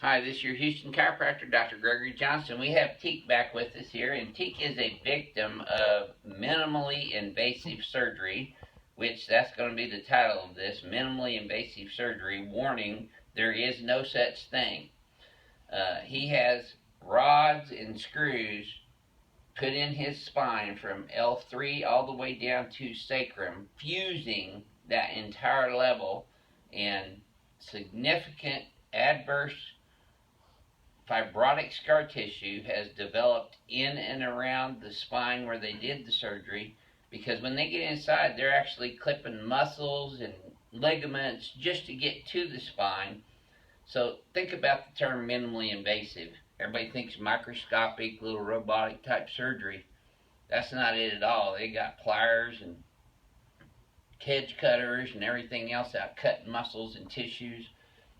Hi, this is your Houston chiropractor, Dr. Gregory Johnson. We have Teek back with us here, and Teek is a victim of minimally invasive surgery, which that's going to be the title of this, minimally invasive surgery. Warning, there is no such thing. He has rods and screws put in his spine from L3 all the way down to sacrum, fusing that entire level, and significant adverse fibrotic scar tissue has developed in and around the spine where they did the surgery, because when they get inside, they're actually clipping muscles and ligaments just to get to the spine. So think about the term minimally invasive. Everybody thinks microscopic, little robotic type surgery. That's not it at all. They got pliers and hedge cutters and everything else out cutting muscles and tissues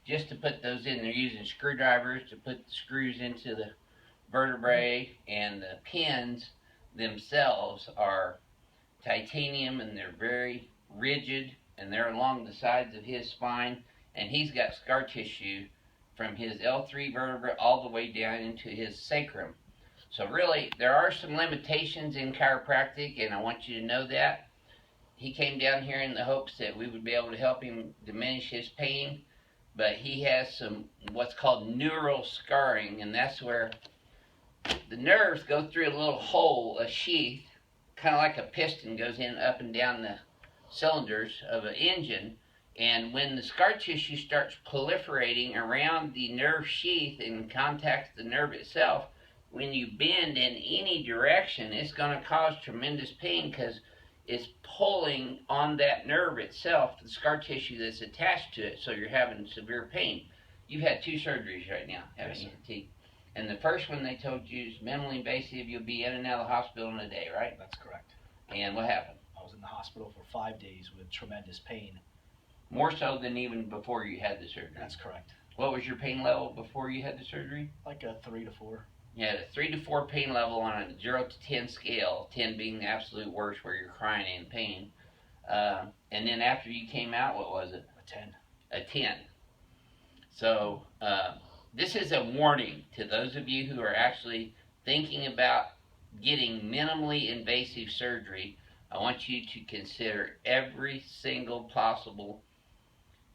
just to put those in. They're using screwdrivers to put the screws into the vertebrae, and the pins themselves are titanium, and they're very rigid, and they're along the sides of his spine, and he's got scar tissue from his L3 vertebra all the way down into his sacrum. So really, there are some limitations in chiropractic, and I want you to know that. He came down here in the hopes that we would be able to help him diminish his pain, but he has some what's called neural scarring, and that's where the nerves go through a little hole, a sheath, kind of like a piston goes in up and down the cylinders of an engine, and when the scar tissue starts proliferating around the nerve sheath and contacts the nerve itself, when you bend in any direction, it's going to cause tremendous pain because it's pulling on that nerve itself, the scar tissue that's attached to it, so you're having severe pain. You've had 2 surgeries right now, haven't you, T? And the first one they told you is minimally invasive. You'll be in and out of the hospital in a day, right? That's correct. And what happened? I was in the hospital for 5 days with tremendous pain. More so than even before you had the surgery? That's correct. What was your pain level before you had the surgery? Like a 3 to 4. You had a 3 to 4 pain level on a 0 to 10 scale, 10 being the absolute worst where you're crying in pain. And then after you came out, what was it? A 10. A 10. So this is a warning to those of you who are actually thinking about getting minimally invasive surgery. I want you to consider every single possible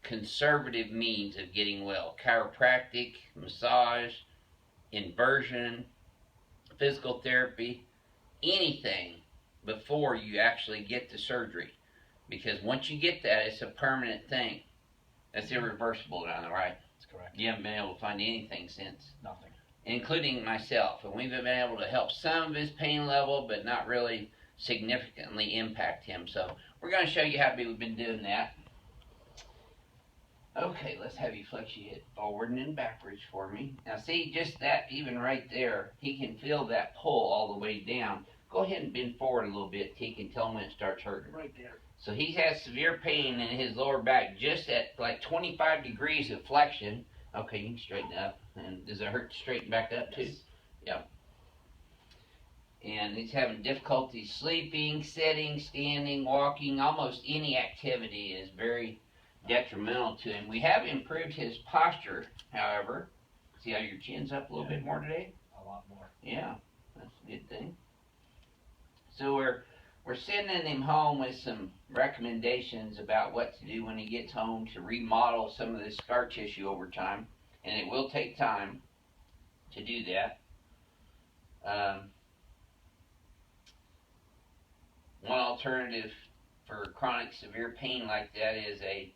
conservative means of getting well. Chiropractic, massage, inversion, physical therapy, anything before you actually get the surgery. Because once you get that, it's a permanent thing. That's irreversible down the right. That's correct. You haven't been able to find anything since. Nothing. Including myself. And we've been able to help some of his pain level, but not really significantly impact him. So we're going to show you how we've been doing that. Okay, let's have you flex your hip forward and then backwards for me. Now see, just that, even right there, he can feel that pull all the way down. Go ahead and bend forward a little bit. He can tell him when it starts hurting. Right there. So he has severe pain in his lower back, just at like 25 degrees of flexion. Okay, you can straighten up. And does it hurt to straighten back up too? Yes. Yeah. And he's having difficulty sleeping, sitting, standing, walking. Almost any activity is very detrimental to him. We have improved his posture, however. See how your chin's up a little bit more today? A lot more. Yeah, that's a good thing. So we're sending him home with some recommendations about what to do when he gets home to remodel some of this scar tissue over time, and it will take time to do that. One alternative for chronic severe pain like that is a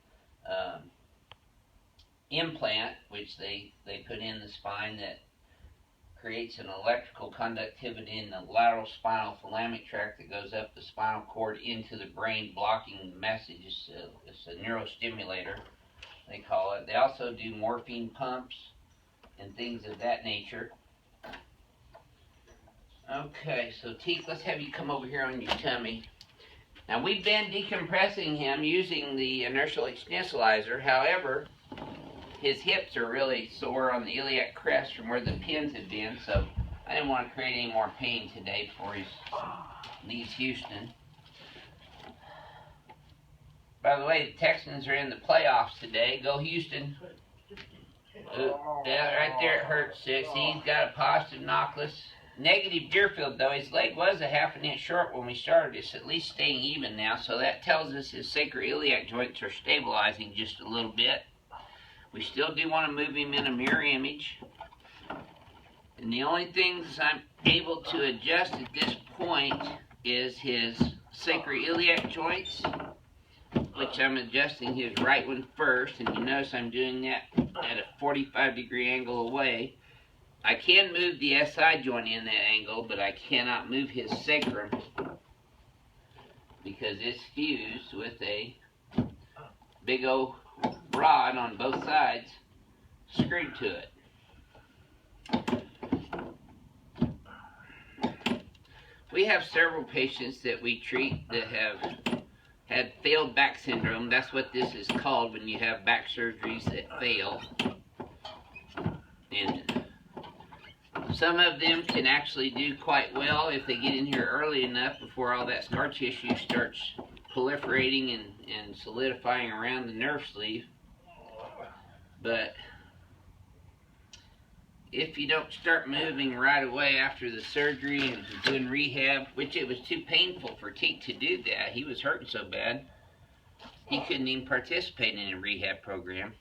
implant, which they put in the spine that creates an electrical conductivity in the lateral spinal thalamic tract that goes up the spinal cord into the brain, blocking the message. It's a neurostimulator, they call it. They also do morphine pumps and things of that nature. Okay, so Teek, let's have you come over here on your tummy. Now, we've been decompressing him using the inertial extensibilizer. However, his hips are really sore on the iliac crest from where the pins have been, so I didn't want to create any more pain today before he leaves Houston. By the way, the Texans are in the playoffs today. Go Houston. Yeah, right there it hurts. See, he's got a positive Knockless. Negative Deerfield, though. His leg was a half an inch short when we started. It's at least staying even now, so that tells us his sacroiliac joints are stabilizing just a little bit. We still do want to move him in a mirror image. And the only things I'm able to adjust at this point is his sacroiliac joints, which I'm adjusting his right one first, and you notice I'm doing that at a 45-degree angle away. I can move the SI joint in that angle, but I cannot move his sacrum because it's fused with a big old rod on both sides screwed to it. We have several patients that we treat that have had failed back syndrome. That's what this is called when you have back surgeries that fail. And some of them can actually do quite well if they get in here early enough before all that scar tissue starts proliferating and solidifying around the nerve sleeve. But if you don't start moving right away after the surgery and doing rehab, which it was too painful for Teak to do that. He was hurting so bad, he couldn't even participate in a rehab program.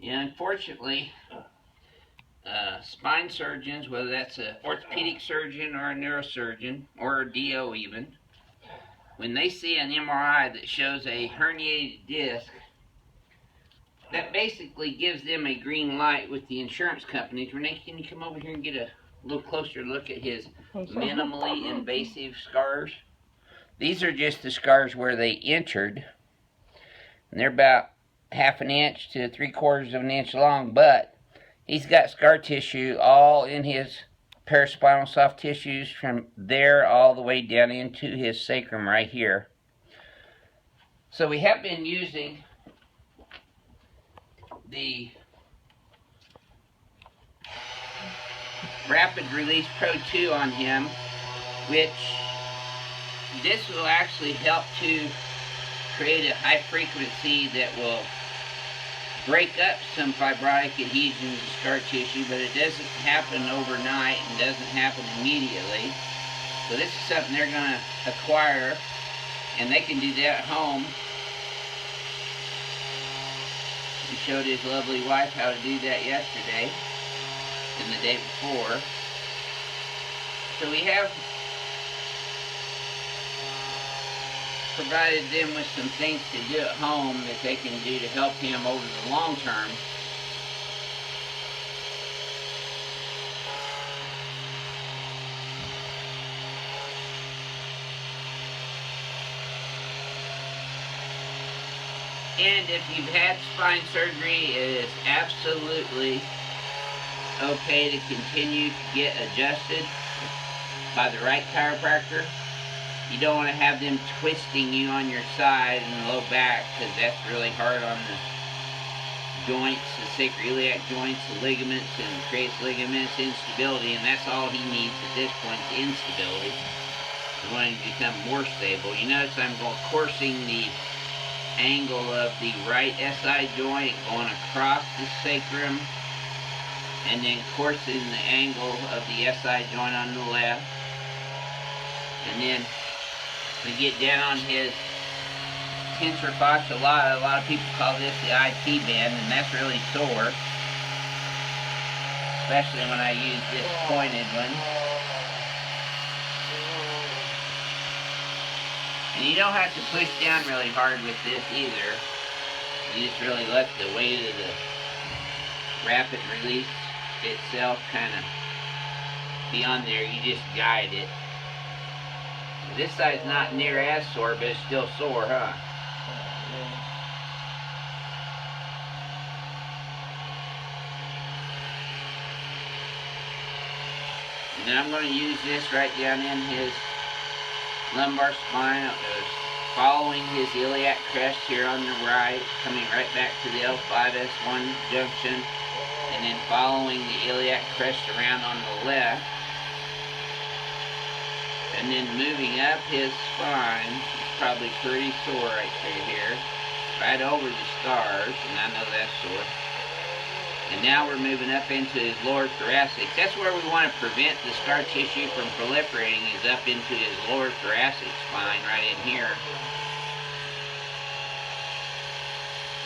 Yeah, unfortunately, spine surgeons, whether that's an orthopedic surgeon or a neurosurgeon or a DO even, when they see an MRI that shows a herniated disc, that basically gives them a green light with the insurance companies. Renee, can you come over here and get a little closer look at his minimally invasive scars? These are just the scars where they entered, and they're about half an inch to 3/4 of an inch long, but he's got scar tissue all in his paraspinal soft tissues from there all the way down into his sacrum right here. So we have been using the Rapid Release Pro 2 on him, which this will actually help to create a high frequency that will break up some fibrotic adhesions of scar tissue, but it doesn't happen overnight and doesn't happen immediately. So this is something they're going to acquire, and they can do that at home. He showed his lovely wife how to do that yesterday and the day before. So we have provided them with some things to do at home that they can do to help him over the long term. And if you've had spine surgery, it is absolutely okay to continue to get adjusted by the right chiropractor. You don't want to have them twisting you on your side and the low back, because that's really hard on the joints, the sacroiliac joints, the ligaments, and creates ligaments instability, and that's all he needs at this point, is instability. He's wanting to become more stable. You notice I'm coursing the angle of the right SI joint going across the sacrum, and then coursing the angle of the SI joint on the left. And then we get down on his tensor fascia lata. A lot of people call this the IT band, and that's really sore, especially when I use this pointed one. And you don't have to push down really hard with this either. You just really let the weight of the rapid release itself kind of be on there. You just guide it. This side's not near as sore, but it's still sore, huh? And then I'm going to use this right down in his lumbar spine, following his iliac crest here on the right, coming right back to the L5S1 junction, and then following the iliac crest around on the left, and then moving up his spine probably pretty sore right through here, right over the scars, and I know that's sore. And now we're moving up into his lower thoracic. That's where we want to prevent the scar tissue from proliferating, is up into his lower thoracic spine, right in here.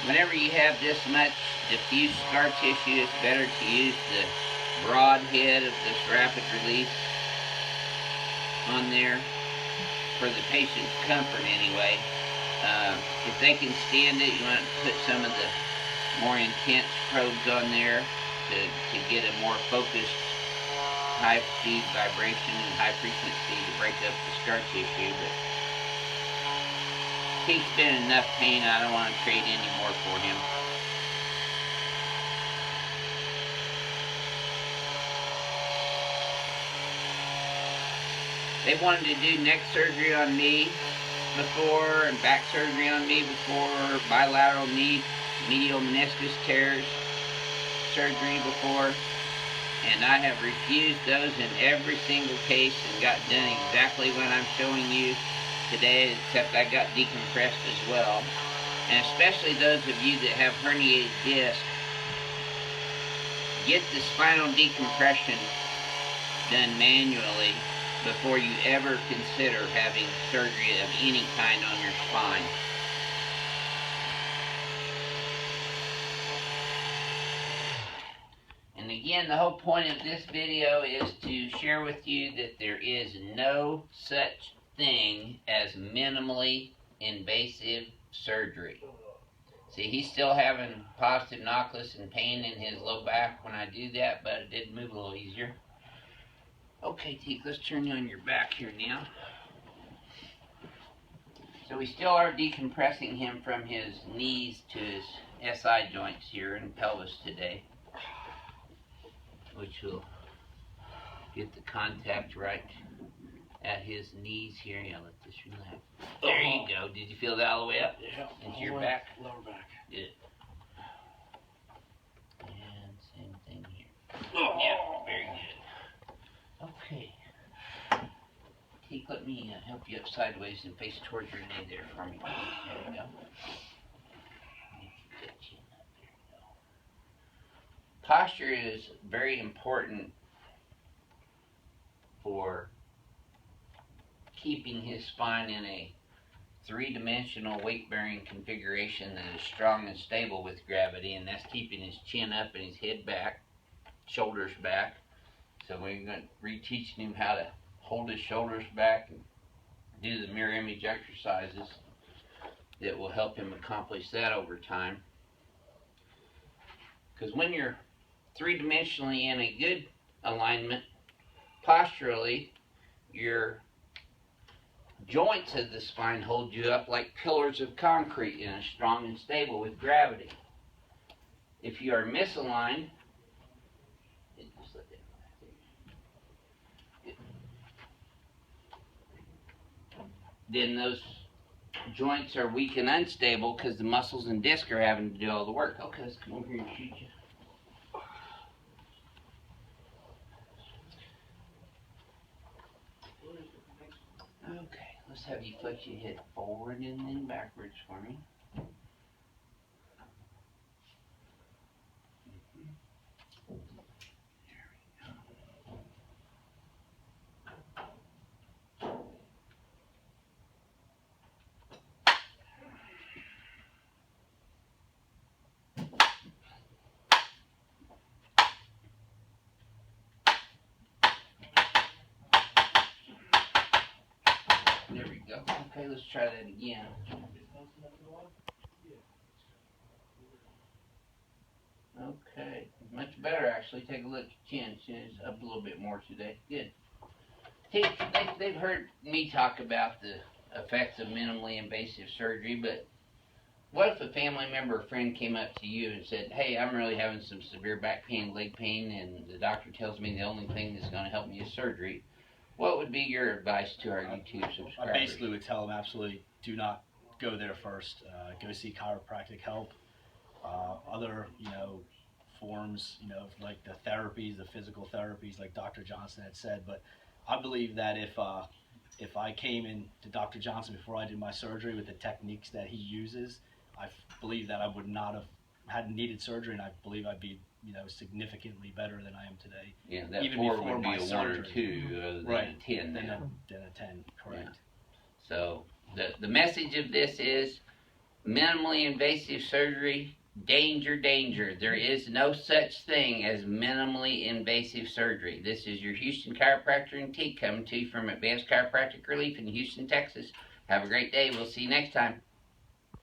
Whenever you have this much diffuse scar tissue, it's better to use the broad head of this rapid release on there for the patient's comfort anyway. If they can stand it, you want to put some of the more intense probes on there to get a more focused high speed vibration and high frequency to break up the scar tissue. But he's been in enough pain, I don't want to trade any more for him. They wanted to do neck surgery on me before, and back surgery on me before, bilateral knee, medial meniscus tears surgery before, and I have refused those in every single case and got done exactly what I'm showing you today, except I got decompressed as well. And especially those of you that have herniated disc, get the spinal decompression done manually before you ever consider having surgery of any kind on your spine. And again, the whole point of this video is to share with you that there is no such thing as minimally invasive surgery. See, he's still having positive knotless and pain in his low back when I do that, but it did move a little easier. Okay, Teak, let's turn you on your back here now. So we still are decompressing him from his knees to his SI joints here and pelvis today, which will get the contact right at his knees here. Yeah, let this relax. There you go. Did you feel that all the way up? Yeah. Into your back? Lower back. Good. And same thing here. Yeah, very good. Okay. Teak, let me help you up sideways and face towards your knee there for me. There we go. Posture is very important for keeping his spine in a three-dimensional weight-bearing configuration that is strong and stable with gravity, and that's keeping his chin up and his head back, shoulders back. So we're going to reteaching him how to hold his shoulders back and do the mirror image exercises that will help him accomplish that over time. Because when you're three-dimensionally in a good alignment, posturally, your joints of the spine hold you up like pillars of concrete and are strong and stable with gravity. If you are misaligned, then those joints are weak and unstable because the muscles and disc are having to do all the work. Okay, let's come over here and shoot you. Okay, let's have you flex your head forward and then backwards for me. There we go. Okay, let's try that again. Okay, much better actually. Take a look at your chin. Chin is up a little bit more today. Good. Hey, they've heard me talk about the effects of minimally invasive surgery, but what if a family member or friend came up to you and said, hey, I'm really having some severe back pain, leg pain, and the doctor tells me the only thing that's going to help me is surgery? What would be your advice to our YouTube subscribers? I basically would tell them absolutely do not go there first. Go see chiropractic help. Other, forms, like the therapies, the physical therapies, like Dr. Johnson had said. But I believe that if I came in to Dr. Johnson before I did my surgery with the techniques that he uses, I believe that I would not have had needed surgery, and I believe I'd be, you know, significantly better than I am today. Yeah, that even 4 before would be my a 1 or surgery. 2 other than Right. a 10 Than now. a 10, correct. So the message of this is minimally invasive surgery, danger, danger. There is no such thing as minimally invasive surgery. This is your Houston Chiropractor and T coming to you from Advanced Chiropractic Relief in Houston, Texas. Have a great day. We'll see you next time.